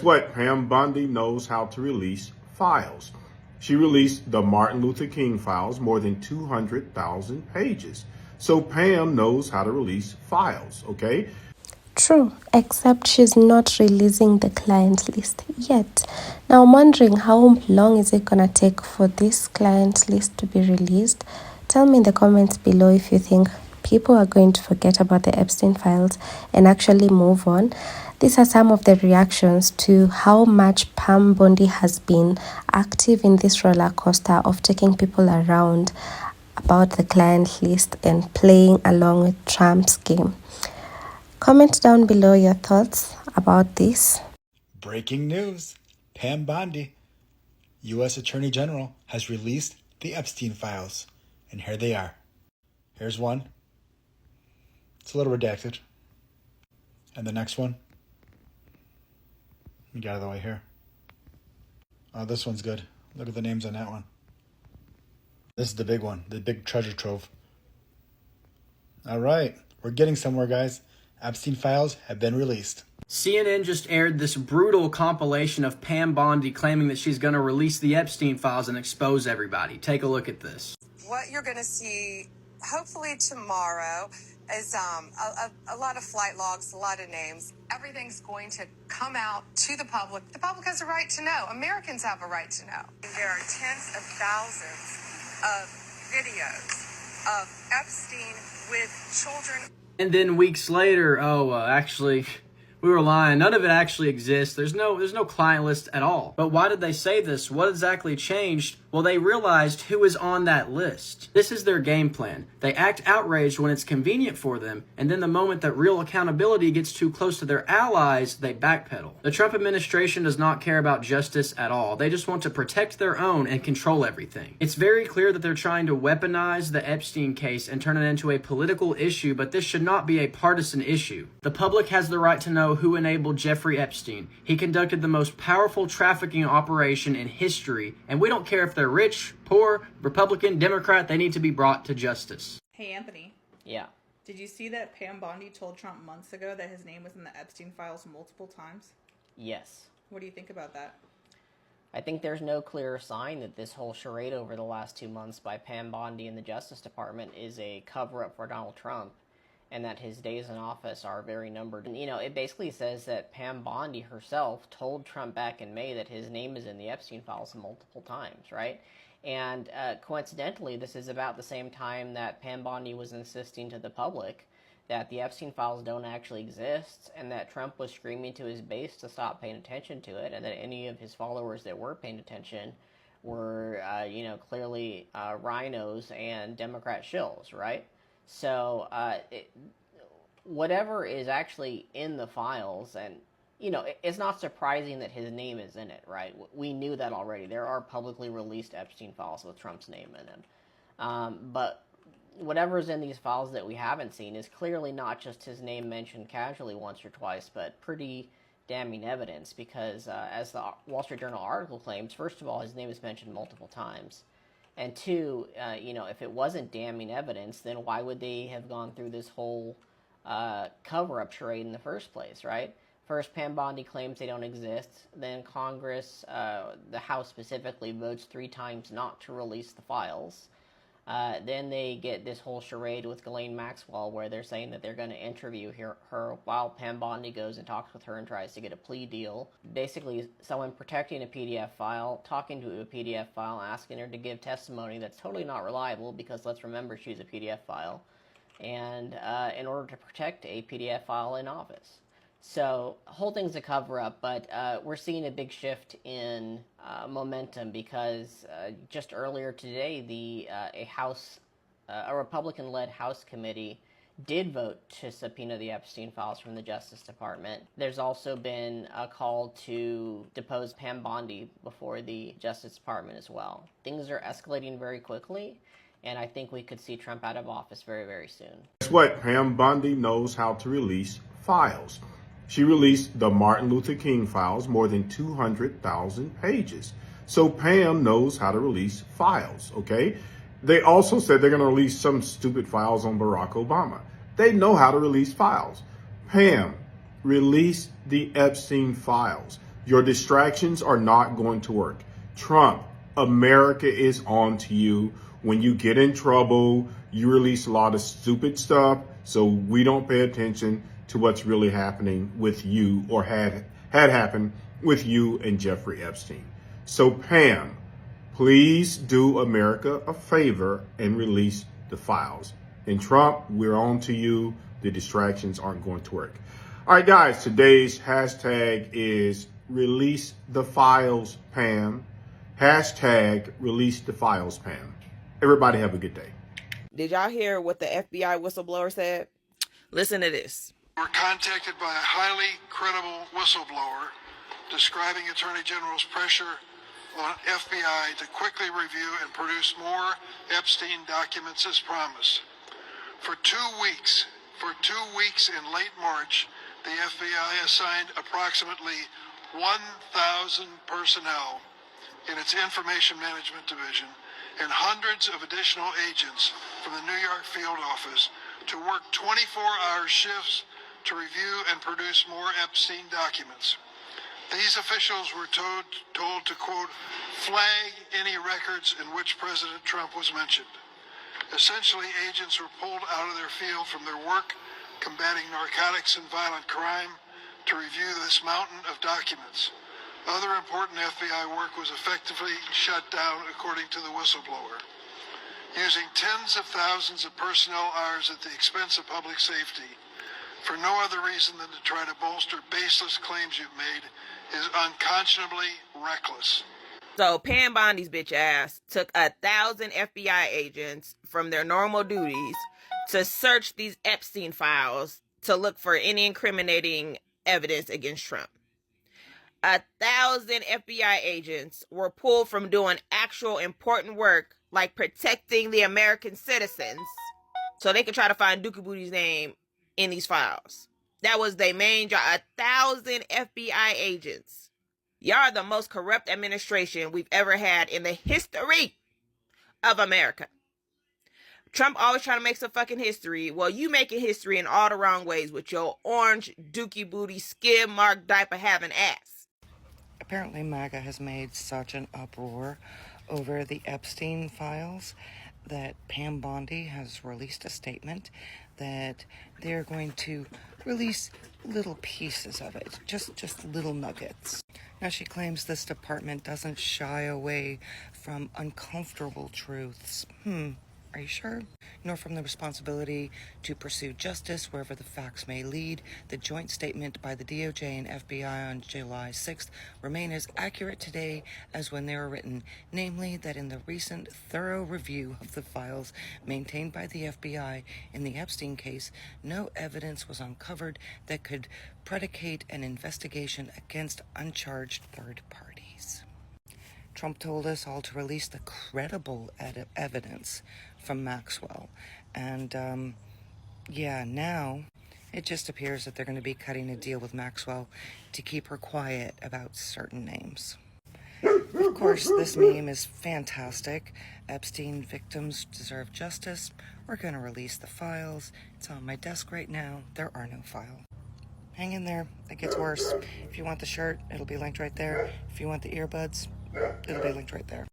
what? Pam Bondi knows how to release files. She released the Martin Luther King files, more than 200,000 pages. So Pam knows how to release files, okay? True, except she's not releasing the client list yet. Now I'm wondering how long is it gonna take for this client list to be released? Tell me in the comments below if you think people are going to forget about the Epstein files and actually move on. These are some of the reactions to how much Pam Bondi has been active in this roller coaster of taking people around about the client list and playing along with Trump's game. Comment down below your thoughts about this. Breaking news. Pam Bondi, U.S. Attorney General, has released the Epstein files. And here they are. Here's one. It's a little redacted. And the next one. Let me get out of the way here. Oh, this one's good. Look at the names on that one. This is the big one, the big treasure trove. All right, we're getting somewhere, guys. Epstein files have been released. CNN just aired this brutal compilation of Pam Bondi claiming that she's going to release the Epstein files and expose everybody. Take a look at this. What you're going to see, hopefully tomorrow, is a lot of flight logs, a lot of names. Everything's going to come out to the public. The public has a right to know. Americans have a right to know. There are tens of thousands of videos of Epstein with children. And then weeks later, actually, we were lying. None of it actually exists. There's no client list at all. But why did they say this? What exactly changed? Well, they realized who is on that list. This is their game plan. They act outraged when it's convenient for them, and then the moment that real accountability gets too close to their allies, they backpedal. The Trump administration does not care about justice at all. They just want to protect their own and control everything. It's very clear that they're trying to weaponize the Epstein case and turn it into a political issue, but this should not be a partisan issue. The public has the right to know who enabled Jeffrey Epstein. He conducted the most powerful trafficking operation in history, and we don't care if they're rich, poor, Republican, Democrat, they need to be brought to justice. Hey, Anthony. Yeah. Did you see that Pam Bondi told Trump months ago that his name was in the Epstein files multiple times? Yes. What do you think about that? I think there's no clearer sign that this whole charade over the last 2 months by Pam Bondi and the Justice Department is a cover-up for Donald Trump, and that his days in office are very numbered. And, it basically says that Pam Bondi herself told Trump back in May that his name is in the Epstein files multiple times, right? And coincidentally, this is about the same time that Pam Bondi was insisting to the public that the Epstein files don't actually exist, and that Trump was screaming to his base to stop paying attention to it, and that any of his followers that were paying attention were, clearly rhinos and Democrat shills, right? So whatever is actually in the files, and it's not surprising that his name is in it, right? We knew that already. There are publicly released Epstein files with Trump's name in them. But whatever's in these files that we haven't seen is clearly not just his name mentioned casually once or twice, but pretty damning evidence, because as the Wall Street Journal article claims, first of all, his name is mentioned multiple times. And two, if it wasn't damning evidence, then why would they have gone through this whole cover-up charade in the first place, right? First, Pam Bondi claims they don't exist. Then Congress, the House specifically, votes 3 times not to release the files. Then they get this whole charade with Ghislaine Maxwell, where they're saying that they're going to interview her while Pam Bondi goes and talks with her and tries to get a plea deal. Basically, someone protecting a PDF file, talking to a PDF file, asking her to give testimony that's totally not reliable, because let's remember she's a PDF file, and in order to protect a PDF file in office. So, the whole thing's a cover-up, but we're seeing a big shift in momentum, because just earlier today, a Republican-led House committee did vote to subpoena the Epstein files from the Justice Department. There's also been a call to depose Pam Bondi before the Justice Department as well. Things are escalating very quickly, and I think we could see Trump out of office very, very soon. Guess what? Pam Bondi knows how to release files. She released the Martin Luther King files, more than 200,000 pages. So Pam knows how to release files, okay? They also said they're going to release some stupid files on Barack Obama. They know how to release files. Pam, release the Epstein files. Your distractions are not going to work. Trump, America is on to you. When you get in trouble, you release a lot of stupid stuff, so we don't pay attention to what's really happening with you or had happened with you and Jeffrey Epstein. So Pam, please do America a favor and release the files. And Trump, we're on to you. The distractions aren't going to work. All right, guys, today's hashtag is release the files, Pam. Hashtag release the files, Pam. Everybody have a good day. Did y'all hear what the FBI whistleblower said? Listen to this. We're contacted by a highly credible whistleblower describing Attorney General's pressure on FBI to quickly review and produce more Epstein documents as promised. For 2 weeks in late March, the FBI assigned approximately 1,000 personnel in its Information Management Division and hundreds of additional agents from the New York field office to work 24-hour shifts to review and produce more Epstein documents. These officials were told to, quote, flag any records in which President Trump was mentioned. Essentially, agents were pulled out of their field from their work combating narcotics and violent crime to review this mountain of documents. Other important FBI work was effectively shut down, according to the whistleblower. Using tens of thousands of personnel hours at the expense of public safety for no other reason than to try to bolster baseless claims you've made is unconscionably reckless. So Pam Bondi's bitch ass took 1,000 FBI agents from their normal duties to search these Epstein files to look for any incriminating evidence against Trump. 1,000 FBI agents were pulled from doing actual important work like protecting the American citizens so they could try to find Dookie Booty's name in these files. That was their main job. 1,000 FBI agents. Y'all are the most corrupt administration we've ever had in the history of America. Trump always trying to make some fucking history. Well, you making history in all the wrong ways with your orange Dookie Booty skid mark diaper having ass. Apparently MAGA has made such an uproar over the Epstein files that Pam Bondi has released a statement that they're going to release little pieces of it, just little nuggets. Now she claims this department doesn't shy away from uncomfortable truths. Are you sure? Nor from the responsibility to pursue justice wherever the facts may lead. The joint statement by the DOJ and FBI on July 6th remain as accurate today as when they were written, namely that in the recent thorough review of the files maintained by the FBI in the Epstein case, no evidence was uncovered that could predicate an investigation against uncharged third parties. Trump told us all to release the credible evidence from Maxwell. And, now it just appears that they're going to be cutting a deal with Maxwell to keep her quiet about certain names. Of course, this meme is fantastic. Epstein victims deserve justice. We're going to release the files. It's on my desk right now. There are no files. Hang in there. It gets worse. If you want the shirt, it'll be linked right there. If you want the earbuds, it'll be linked right there.